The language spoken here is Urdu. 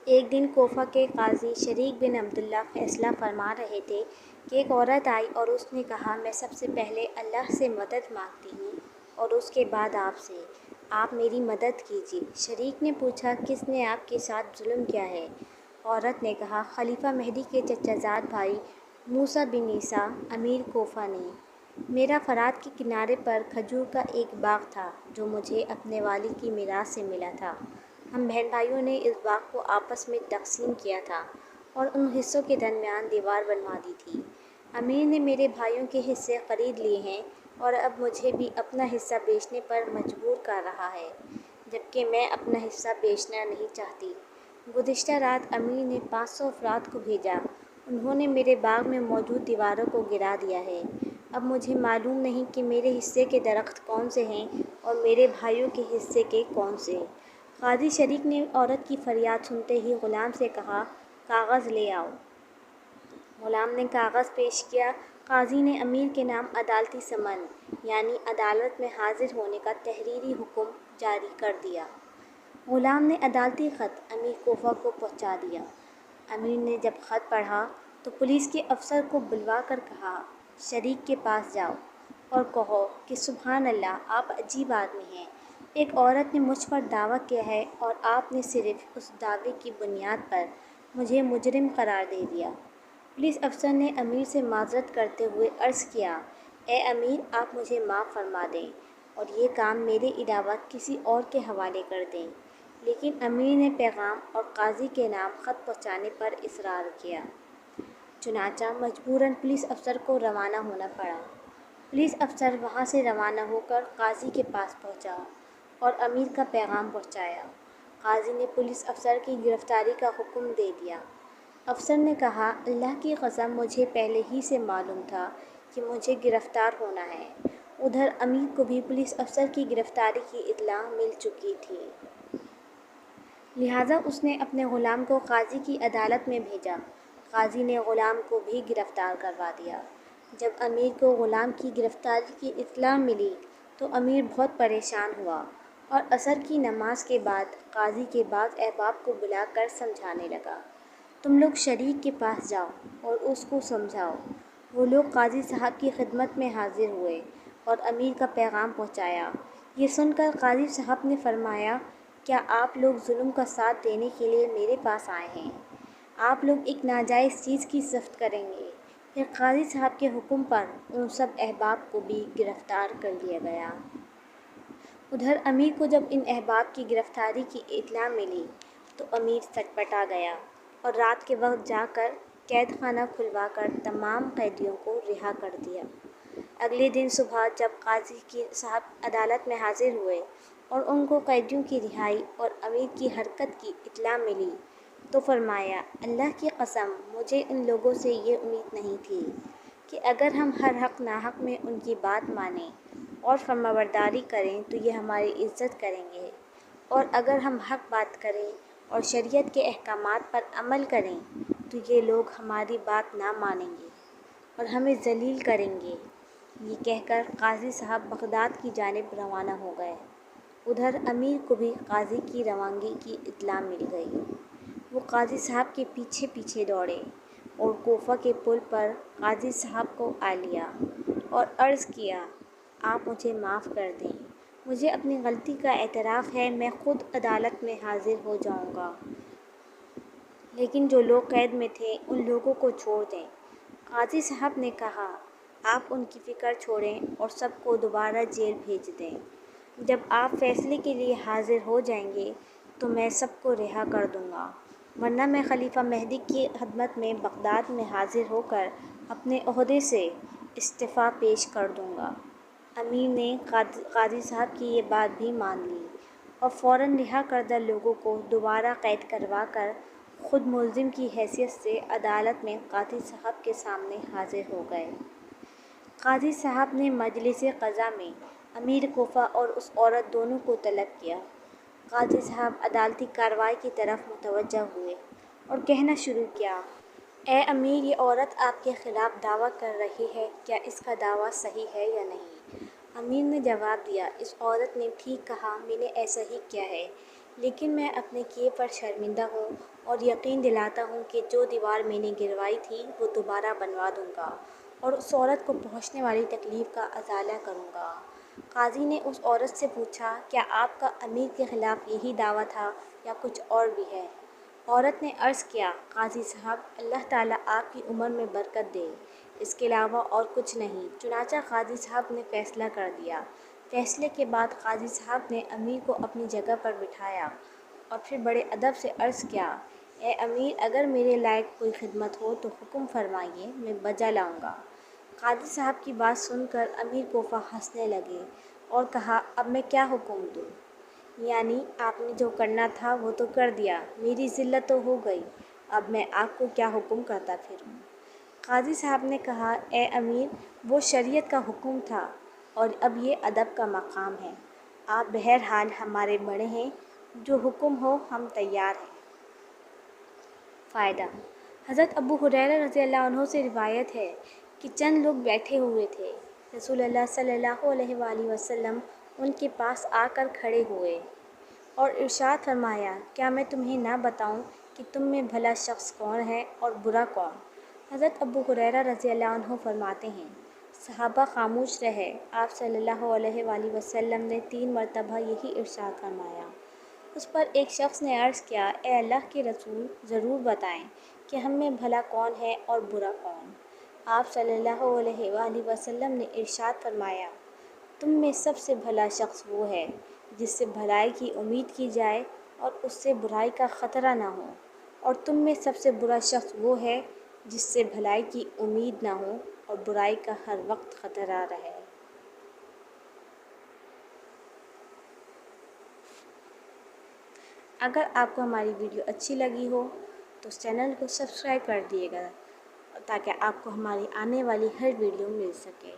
ایک دن کوفہ کے قاضی شریک بن عبداللہ فیصلہ فرما رہے تھے کہ ایک عورت آئی اور اس نے کہا، میں سب سے پہلے اللہ سے مدد مانگتی ہوں اور اس کے بعد آپ سے، آپ میری مدد کیجیے۔ شریک نے پوچھا، کس نے آپ کے ساتھ ظلم کیا ہے؟ عورت نے کہا، خلیفہ مہدی کے چچا زاد بھائی موسیٰ بن عیسیٰ امیر کوفہ نے۔ میرا فرات کے کنارے پر کھجور کا ایک باغ تھا جو مجھے اپنے والد کی میراث سے ملا تھا۔ ہم بہن بھائیوں نے اس باغ کو آپس میں تقسیم کیا تھا اور ان حصوں کے درمیان دیوار بنوا دی تھی۔ امیر نے میرے بھائیوں کے حصے خرید لیے ہیں اور اب مجھے بھی اپنا حصہ بیچنے پر مجبور کر رہا ہے، جبکہ میں اپنا حصہ بیچنا نہیں چاہتی۔ گزشتہ رات امیر نے 500 افراد کو بھیجا، انہوں نے میرے باغ میں موجود دیواروں کو گرا دیا ہے۔ اب مجھے معلوم نہیں کہ میرے حصے کے درخت کون سے ہیں اور میرے بھائیوں کے حصے کے کون سے۔ قاضی شریک نے عورت کی فریاد سنتے ہی غلام سے کہا، کاغذ لے آؤ۔ غلام نے کاغذ پیش کیا۔ قاضی نے امیر کے نام عدالتی سمن یعنی عدالت میں حاضر ہونے کا تحریری حکم جاری کر دیا۔ غلام نے عدالتی خط امیر کوفہ کو پہنچا دیا۔ امیر نے جب خط پڑھا تو پولیس کے افسر کو بلوا کر کہا، شریک کے پاس جاؤ اور کہو کہ سبحان اللہ، آپ عجیب آدمی ہیں۔ ایک عورت نے مجھ پر دعویٰ کیا ہے اور آپ نے صرف اس دعوے کی بنیاد پر مجھے مجرم قرار دے دیا۔ پولیس افسر نے امیر سے معذرت کرتے ہوئے عرض کیا، اے امیر، آپ مجھے معاف فرما دیں اور یہ کام میرے علاوہ کسی اور کے حوالے کر دیں۔ لیکن امیر نے پیغام اور قاضی کے نام خط پہنچانے پر اصرار کیا۔ چنانچہ مجبوراً پولیس افسر کو روانہ ہونا پڑا۔ پولیس افسر وہاں سے روانہ ہو کر قاضی کے پاس پہنچا اور امیر کا پیغام پہنچایا۔ قاضی نے پولیس افسر کی گرفتاری کا حکم دے دیا۔ افسر نے کہا، اللہ کی قسم، مجھے پہلے ہی سے معلوم تھا کہ مجھے گرفتار ہونا ہے۔ ادھر امیر کو بھی پولیس افسر کی گرفتاری کی اطلاع مل چکی تھی۔ لہٰذا اس نے اپنے غلام کو قاضی کی عدالت میں بھیجا۔ قاضی نے غلام کو بھی گرفتار کروا دیا۔ جب امیر کو غلام کی گرفتاری کی اطلاع ملی تو امیر بہت پریشان ہوا اور عصر کی نماز کے بعد قاضی کے بعض احباب کو بلا کر سمجھانے لگا، تم لوگ شریک کے پاس جاؤ اور اس کو سمجھاؤ۔ وہ لوگ قاضی صاحب کی خدمت میں حاضر ہوئے اور امیر کا پیغام پہنچایا۔ یہ سن کر قاضی صاحب نے فرمایا، کیا آپ لوگ ظلم کا ساتھ دینے کے لیے میرے پاس آئے ہیں؟ آپ لوگ ایک ناجائز چیز کی ضبط کریں گے۔ پھر قاضی صاحب کے حکم پر ان سب احباب کو بھی گرفتار کر لیا گیا۔ ادھر امیر کو جب ان احباب کی گرفتاری کی اطلاع ملی تو امیر سٹپٹا گیا اور رات کے وقت جا کر قید خانہ کھلوا کر تمام قیدیوں کو رہا کر دیا۔ اگلے دن صبح جب قاضی صاحب عدالت میں حاضر ہوئے اور ان کو قیدیوں کی رہائی اور امیر کی حرکت کی اطلاع ملی تو فرمایا، اللہ کی قسم، مجھے ان لوگوں سے یہ امید نہیں تھی کہ اگر ہم ہر حق ناحق میں ان کی بات مانیں اور فرمانبرداری کریں تو یہ ہماری عزت کریں گے، اور اگر ہم حق بات کریں اور شریعت کے احکامات پر عمل کریں تو یہ لوگ ہماری بات نہ مانیں گے اور ہمیں ذلیل کریں گے۔ یہ کہہ کر قاضی صاحب بغداد کی جانب روانہ ہو گئے۔ ادھر امیر کو بھی قاضی کی روانگی کی اطلاع مل گئی۔ وہ قاضی صاحب کے پیچھے پیچھے دوڑے اور کوفہ کے پل پر قاضی صاحب کو آ لیا اور عرض کیا، آپ مجھے معاف کر دیں، مجھے اپنی غلطی کا اعتراف ہے، میں خود عدالت میں حاضر ہو جاؤں گا، لیکن جو لوگ قید میں تھے ان لوگوں کو چھوڑ دیں۔ قاضی صاحب نے کہا، آپ ان کی فکر چھوڑیں اور سب کو دوبارہ جیل بھیج دیں۔ جب آپ فیصلے کے لیے حاضر ہو جائیں گے تو میں سب کو رہا کر دوں گا، ورنہ میں خلیفہ مہدی کی خدمت میں بغداد میں حاضر ہو کر اپنے عہدے سے استعفیٰ پیش کر دوں گا۔ امیر نے قاضی صاحب کی یہ بات بھی مان لی اور فوراً رہا کردہ لوگوں کو دوبارہ قید کروا کر خود ملزم کی حیثیت سے عدالت میں قاضی صاحب کے سامنے حاضر ہو گئے۔ قاضی صاحب نے مجلس قضا میں امیر کوفہ اور اس عورت دونوں کو طلب کیا۔ قاضی صاحب عدالتی کارروائی کی طرف متوجہ ہوئے اور کہنا شروع کیا، اے امیر، یہ عورت آپ کے خلاف دعویٰ کر رہی ہے، کیا اس کا دعویٰ صحیح ہے یا نہیں؟ امیر نے جواب دیا، اس عورت نے ٹھیک کہا، میں نے ایسا ہی کیا ہے، لیکن میں اپنے کیے پر شرمندہ ہوں اور یقین دلاتا ہوں کہ جو دیوار میں نے گروائی تھی وہ دوبارہ بنوا دوں گا اور اس عورت کو پہنچنے والی تکلیف کا ازالہ کروں گا۔ قاضی نے اس عورت سے پوچھا، کیا آپ کا امیر کے خلاف یہی دعویٰ تھا یا کچھ اور بھی ہے؟ عورت نے عرض کیا، قاضی صاحب، اللہ تعالیٰ آپ کی عمر میں برکت دے، اس کے علاوہ اور کچھ نہیں۔ چنانچہ قاضی صاحب نے فیصلہ کر دیا۔ فیصلے کے بعد قاضی صاحب نے امیر کو اپنی جگہ پر بٹھایا اور پھر بڑے ادب سے عرض کیا، اے امیر، اگر میرے لائق کوئی خدمت ہو تو حکم فرمائیے، میں بجا لاؤں گا۔ قاضی صاحب کی بات سن کر امیر کوفہ ہنسنے لگے اور کہا، اب میں کیا حکم دوں؟ یعنی آپ نے جو کرنا تھا وہ تو کر دیا، میری ذلت تو ہو گئی، اب میں آپ کو کیا حکم کرتا پھروں؟ قاضی صاحب نے کہا، اے امیر، وہ شریعت کا حکم تھا اور اب یہ ادب کا مقام ہے۔ آپ بہرحال ہمارے بڑے ہیں، جو حکم ہو ہم تیار ہیں۔ فائدہ: حضرت ابو ہریرہ رضی اللہ عنہ سے روایت ہے کہ چند لوگ بیٹھے ہوئے تھے، رسول اللہ صلی اللہ علیہ وآلہ وسلم ان کے پاس آ کر کھڑے ہوئے اور ارشاد فرمایا، کیا میں تمہیں نہ بتاؤں کہ تم میں بھلا شخص کون ہے اور برا کون؟ حضرت ابو ہریرہ رضی اللہ عنہ فرماتے ہیں، صحابہ خاموش رہے، آپ صلی اللہ علیہ وآلہ وسلم نے 3 مرتبہ یہی ارشاد فرمایا۔ اس پر ایک شخص نے عرض کیا، اے اللہ کے رسول، ضرور بتائیں کہ ہم میں بھلا کون ہے اور برا کون؟ آپ صلی اللہ علیہ وآلہ وسلم نے ارشاد فرمایا، تم میں سب سے بھلا شخص وہ ہے جس سے بھلائی کی امید کی جائے اور اس سے برائی کا خطرہ نہ ہو، اور تم میں سب سے برا شخص وہ ہے جس سے بھلائی کی امید نہ ہو اور برائی کا ہر وقت خطرہ رہے۔ اگر آپ کو ہماری ویڈیو اچھی لگی ہو تو اس چینل کو سبسکرائب کر دیے گا تاکہ آپ کو ہماری آنے والی ہر ویڈیو مل سکے۔